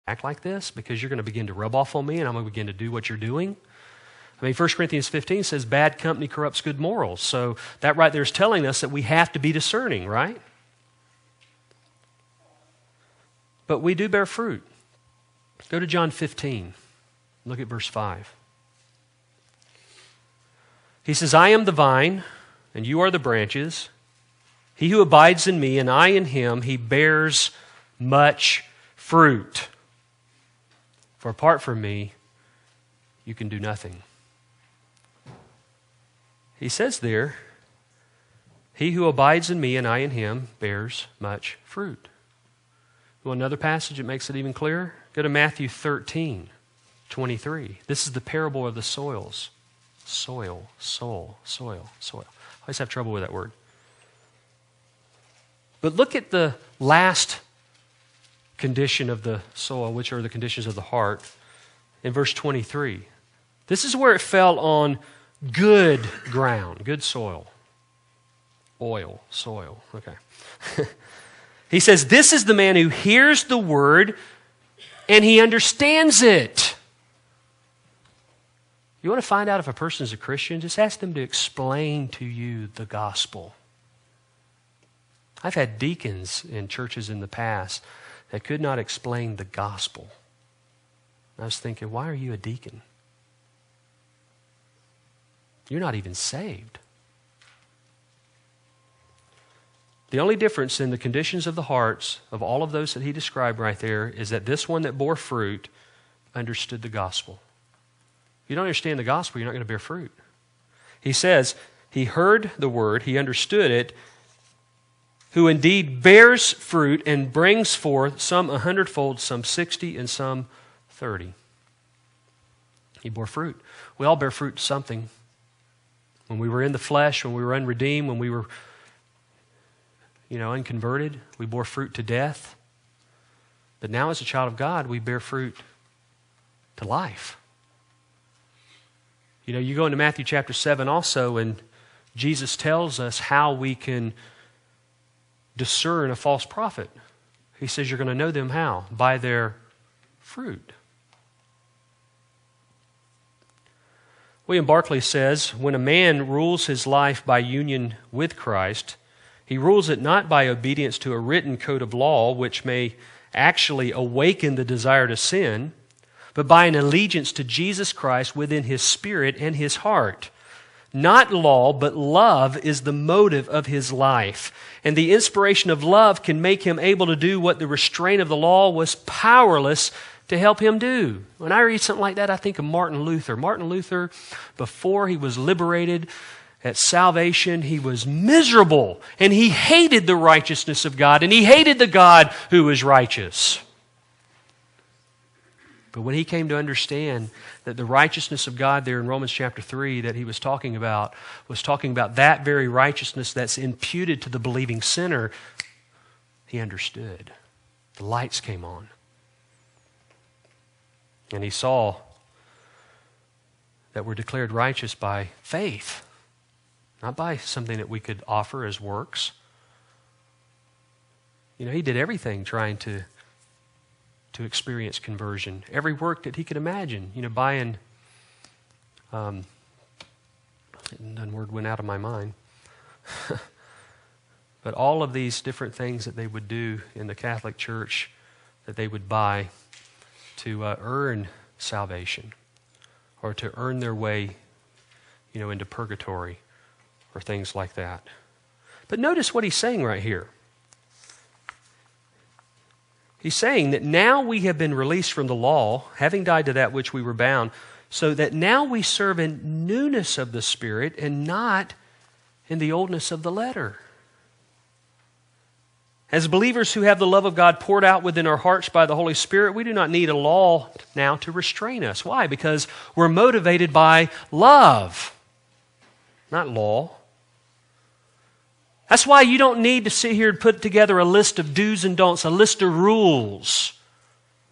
act like this because you're going to begin to rub off on me and I'm going to begin to do what you're doing. I mean, 1 Corinthians 15 says bad company corrupts good morals. So that right there is telling us that we have to be discerning, right? But we do bear fruit. Go to John 15. Look at verse 5. He says, I am the vine, and you are the branches. He who abides in me, and I in him, he bears much fruit. For apart from me, you can do nothing. He says there, he who abides in me, and I in him, bears much fruit. You want another passage that makes it even clearer? Go to Matthew 13:23. This is the parable of the soils. Soil. I always have trouble with that word. But look at the last condition of the soil, which are the conditions of the heart, in verse 23. This is where it fell on good ground, good soil. Soil. Okay. He says, this is the man who hears the word and he understands it. You want to find out if a person is a Christian? Just ask them to explain to you the gospel. I've had deacons in churches in the past that could not explain the gospel. I was thinking, why are you a deacon? You're not even saved. The only difference in the conditions of the hearts of all of those that he described right there is that this one that bore fruit understood the gospel. If you don't understand the gospel, you're not going to bear fruit. He says, he heard the word, he understood it, who indeed bears fruit and brings forth some 100-fold, some 60, and some 30. He bore fruit. We all bear fruit to something. When we were in the flesh, when we were unredeemed, when we were unconverted, we bore fruit to death. But now as a child of God, we bear fruit to life. You go into Matthew chapter 7 also, and Jesus tells us how we can discern a false prophet. He says you're going to know them how? By their fruit. William Barclay says, when a man rules his life by union with Christ, he rules it not by obedience to a written code of law, which may actually awaken the desire to sin, but by an allegiance to Jesus Christ within his spirit and his heart. Not law, but love is the motive of his life. And the inspiration of love can make him able to do what the restraint of the law was powerless to help him do. When I read something like that, I think of Martin Luther. Martin Luther, before he was liberated at salvation, he was miserable. And he hated the righteousness of God. And he hated the God who was righteous. But when he came to understand that the righteousness of God there in Romans chapter 3 that he was talking about that very righteousness that's imputed to the believing sinner, he understood. The lights came on. And he saw that we're declared righteous by faith, not by something that we could offer as works. He did everything trying to experience conversion. Every work that he could imagine. Buying, that word went out of my mind. But all of these different things that they would do in the Catholic Church, that they would buy to earn salvation or to earn their way, into purgatory or things like that. But notice what he's saying right here. He's saying that now we have been released from the law, having died to that which we were bound, so that now we serve in newness of the Spirit and not in the oldness of the letter. As believers who have the love of God poured out within our hearts by the Holy Spirit, we do not need a law now to restrain us. Why? Because we're motivated by love, not law. That's why you don't need to sit here and put together a list of do's and don'ts, a list of rules.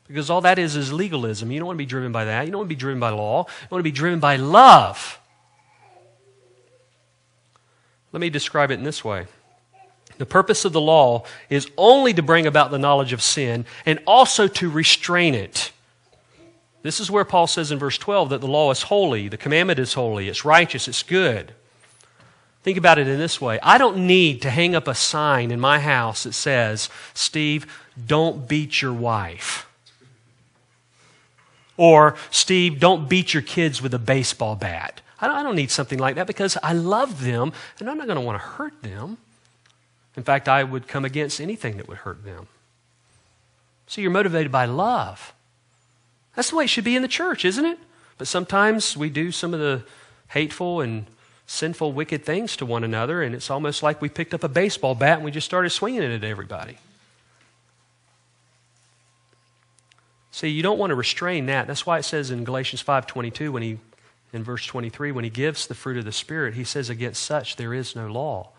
Because all that is legalism. You don't want to be driven by that. You don't want to be driven by law. You want to be driven by love. Let me describe it in this way. The purpose of the law is only to bring about the knowledge of sin and also to restrain it. This is where Paul says in verse 12 that the law is holy, the commandment is holy, it's righteous, it's good. Think about it in this way. I don't need to hang up a sign in my house that says, Steve, don't beat your wife. Or, Steve, don't beat your kids with a baseball bat. I don't need something like that because I love them and I'm not going to want to hurt them. In fact, I would come against anything that would hurt them. So you're motivated by love. That's the way it should be in the church, isn't it? But sometimes we do some of the hateful and sinful, wicked things to one another, and it's almost like we picked up a baseball bat and we just started swinging it at everybody. See, you don't want to restrain that. That's why it says in Galatians 5:22, in verse 23, when he gives the fruit of the Spirit, he says, against such there is no law.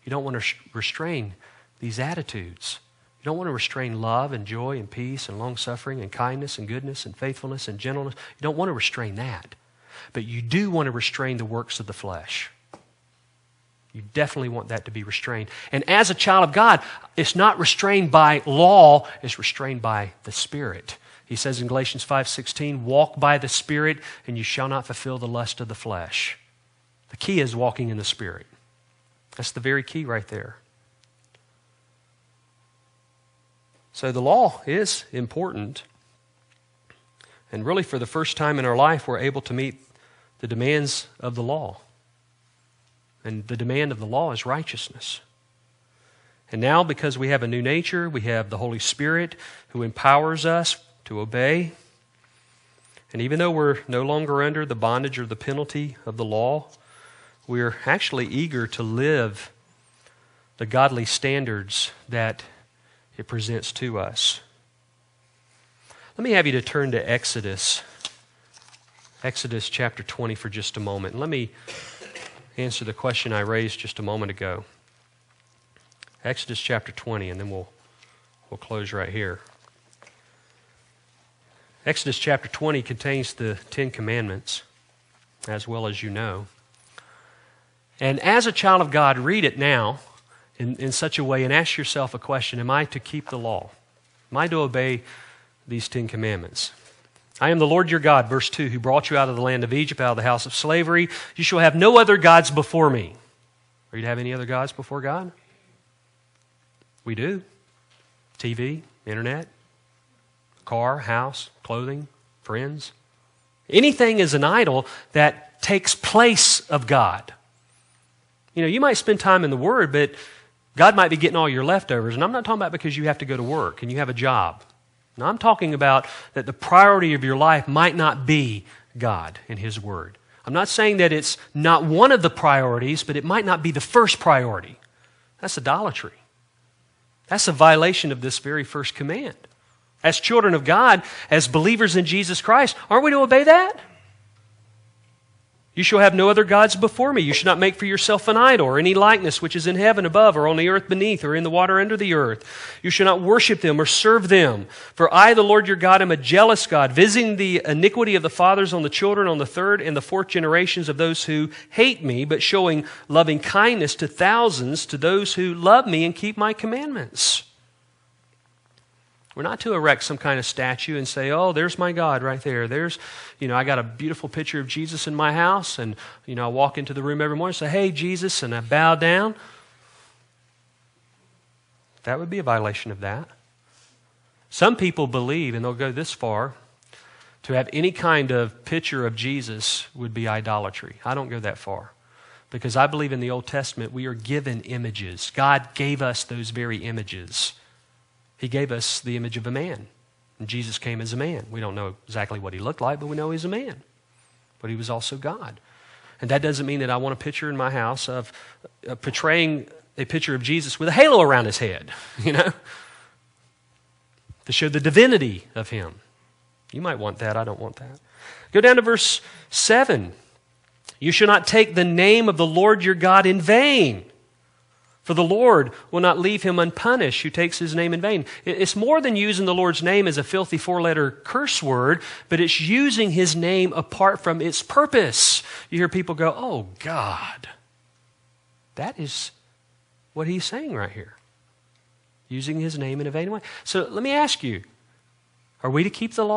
You don't want to restrain these attitudes. You don't want to restrain love and joy and peace and long-suffering and kindness and goodness and faithfulness and gentleness. You don't want to restrain that. But you do want to restrain the works of the flesh. You definitely want that to be restrained. And as a child of God, it's not restrained by law, it's restrained by the Spirit. He says in Galatians 5:16, walk by the Spirit and you shall not fulfill the lust of the flesh. The key is walking in the Spirit. That's the very key right there. So the law is important. And really for the first time in our life, we're able to meet the demands of the law. And the demand of the law is righteousness. And now because we have a new nature, we have the Holy Spirit who empowers us to obey. And even though we're no longer under the bondage or the penalty of the law, we're actually eager to live the godly standards that it presents to us. Let me have you to turn to Exodus chapter 20 for just a moment. And let me answer the question I raised just a moment ago. Exodus chapter 20, and then we'll close right here. Exodus chapter 20 contains the 10 Commandments, as well as you know. And as a child of God, read it now in such a way and ask yourself a question. Am I to keep the law? Am I to obey these 10 Commandments? I am the Lord your God, verse 2, who brought you out of the land of Egypt, out of the house of slavery. You shall have no other gods before me. Are you to have any other gods before God? We do. TV, internet, car, house, clothing, friends. Anything is an idol that takes place of God. You know, you might spend time in the Word, but God might be getting all your leftovers. And I'm not talking about because you have to go to work and you have a job. No, I'm talking about that the priority of your life might not be God and His Word. I'm not saying that it's not one of the priorities, but it might not be the first priority. That's idolatry. That's a violation of this very first command. As children of God, as believers in Jesus Christ, aren't we to obey that? You shall have no other gods before me. You shall not make for yourself an idol or any likeness which is in heaven above or on the earth beneath or in the water under the earth. You shall not worship them or serve them. For I, the Lord your God, am a jealous God, visiting the iniquity of the fathers on the children, on the third and the fourth generations of those who hate me, but showing loving kindness to thousands, to those who love me and keep my commandments. We're not to erect some kind of statue and say, oh, there's my God right there. There's, I got a beautiful picture of Jesus in my house, and, I walk into the room every morning and say, hey, Jesus, and I bow down. That would be a violation of that. Some people believe, and they'll go this far, to have any kind of picture of Jesus would be idolatry. I don't go that far. Because I believe in the Old Testament, we are given images. God gave us those very images. He gave us the image of a man. And Jesus came as a man. We don't know exactly what he looked like, but we know he's a man. But he was also God. And that doesn't mean that I want a picture in my house of portraying a picture of Jesus with a halo around his head, to show the divinity of him. You might want that. I don't want that. Go down to verse 7. You shall not take the name of the Lord your God in vain. For the Lord will not leave him unpunished who takes his name in vain. It's more than using the Lord's name as a filthy four-letter curse word, but it's using his name apart from its purpose. You hear people go, oh, God. That is what he's saying right here. Using his name in a vain way. So let me ask you, are we to keep the law?